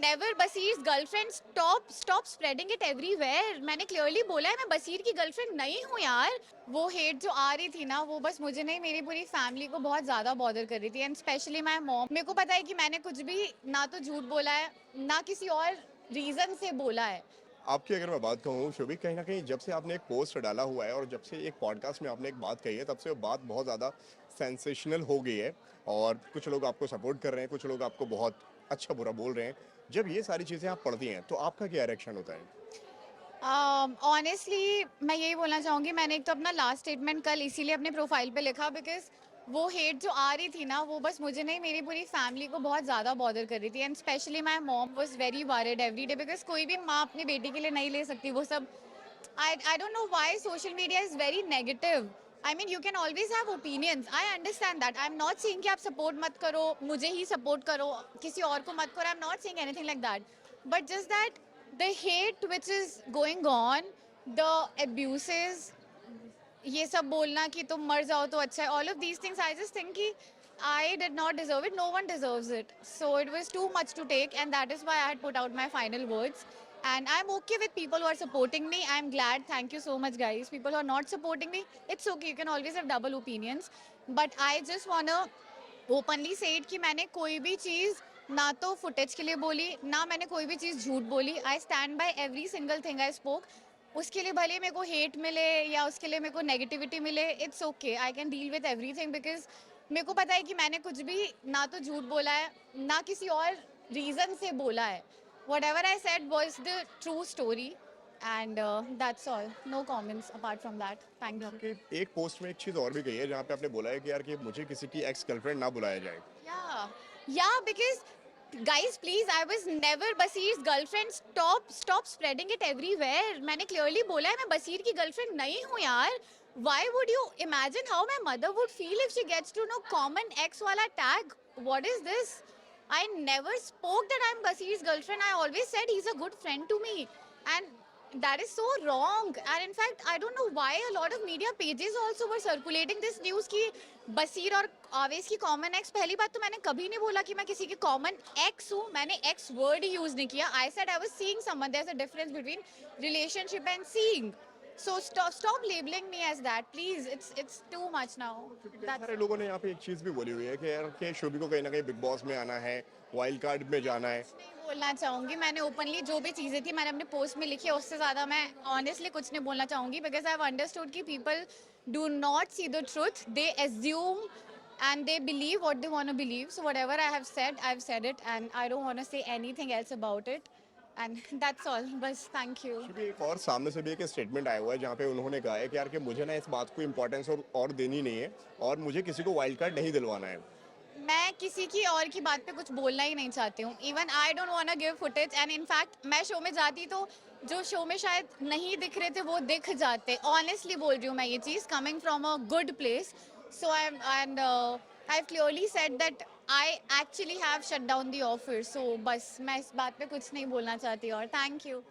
Never बसीर्स girlfriend, stop spreading it everywhere. मैंने clearly बोला है मैं बसीर की गर्लफ्रेंड नहीं हूँ यार। वो हेट जो आ रही थी ना, वो बस मुझे नहीं, मेरी पूरी फैमिली को बहुत ज़्यादा बॉदर कर रही थी, एंड स्पेशली माई मॉम। मेरे को पता है कि मैंने कुछ भी ना तो झूठ बोला है, ना किसी और रीज़न से बोला है। आपकी अगर मैं बात कहूँ शुभी, कहीं ना कहीं जब से आपने एक पोस्ट डाला हुआ है और जब से एक पॉडकास्ट में आपने एक बात कही है, तब से वो बात बहुत ज़्यादा सेंसेशनल हो गई है। और कुछ लोग आपको सपोर्ट कर रहे हैं, कुछ लोग आपको बहुत अच्छा बुरा बोल रहे हैं। जब ये सारी चीज़ें आप पढ़ती हैं तो आपका क्या रिएक्शन होता है? ऑनेस्टली मैं यही बोलना चाहूँगी, मैंने एक तो अपना लास्ट स्टेटमेंट कल इसीलिए अपने प्रोफाइल पे लिखा, बिकॉज वो हेट जो आ रही थी ना, वो बस मुझे नहीं, मेरी पूरी फैमिली को बहुत ज़्यादा बॉदर कर रही थी, and specially my mom was very worried every day, because कोई भी माँ अपनी बेटी के लिए नहीं ले सकती वो सब। I don't know why social media is very negative. I mean, you can always have opinions. I understand that. I'm not saying कि आप support मत करो, मुझे ही support करो, किसी और को मत करो. I'm not saying anything like that. But just that the hate which is going on, the abuses, ये सब बोलना कि तुम मर जाओ तो अच्छा है, all of these things, I just think कि I did not deserve it. No one deserves it. So it was too much to take, and that is why I had put out my final words. And I'm okay with people who are supporting me. I'm glad. Thank you so much, guys. People who are not supporting me, it's okay. You can always have double opinions. But I just wanna openly said कि मैंने कोई भी चीज़ ना तो footage के लिए बोली, ना मैंने कोई भी चीज़ झूठ बोली। I stand by every single thing I spoke. उसके लिए भले मेरे को हेट मिले या उसके लिए मेरे को नेगेटिविटी मिले, it's okay, I can deal with everything, because मेरे को पता है कि मैंने कुछ भी ना तो झूठ बोला है, ना किसी और रीज़न से बोला है। Whatever I said was the true story, and that's all. No comments apart from that. Thank आपने यू। आपके एक पोस्ट में एक चीज़ और भी कही है जहाँ पे आपने बोला है कि यार कि मुझे किसी की एक्स गर्लफ्रेंड ना बुलाया जाए। Yeah, because guys, please, I was never Basir's girlfriend. Stop spreading it everywhere. मैंने clearly बोला है मैं बसीर की girlfriend नहीं हूँ यार. Why would you imagine how my mother would feel if she gets to know common ex वाला tag? What is this? I never spoke that I'm Basir's girlfriend. I always said he's a good friend to me. And that is so wrong. And in fact, I don't know why a lot of media pages also were circulating this news कि बसीर और आवेश की common x. पहली बात तो मैंने कभी नहीं बोला कि मैं किसी की कॉमन एक्स हूँ, मैंने एक्स वर्ड ही यूज नहीं किया। I said I was seeing someone, there is a difference between relationship and seeing. So stop labelling me as that please, it's too much now. क्योंकि कई सारे लोगों ने यहाँ पे एक चीज़ भी बोली हुई है कि यार कि शोभी को कहीं ना कहीं बिग बॉस में आना है, वाइल्ड कार्ड में जाना है। नहीं बोलना चाहूँगी, मैंने ओपनली जो भी चीज़ें थी मैंने अपने पोस्ट में लिखी है, उससे ज़्यादा मैं ऑनेस्टली कुछ नहीं बोलना चाहूँगी, बिकॉज आई हैव अंडरस्टूड कि people do not see the truth, they assume and they believe what they want to believe. So whatever I have said, I've said it, and I don't want to say anything else about it. And that's all. Bas, thank you. क्योंकि एक और सामने से भी एक statement आया हुआ है जहाँ पे उन्होंने कहा है कि यार कि मुझे ना इस बात को इम्पोर्टेंस और देनी नहीं है और मुझे किसी को वाइल्ड कार्ड नहीं दिलवाना है। मैं किसी की और की बात पे कुछ बोलना ही नहीं चाहती हूँ। Even I don't want to give footage, and in fact मैं शो में जाती तो जो शो में शायद नहीं दिख रहे थे वो दिख जाते। ऑनेस्टली बोल रही हूँ मैं ये चीज़, coming from a good place. So I am, and I have clearly said that I actually have shut down the offer. So बस मैं इस बात पे कुछ नहीं बोलना चाहती और थैंक यू।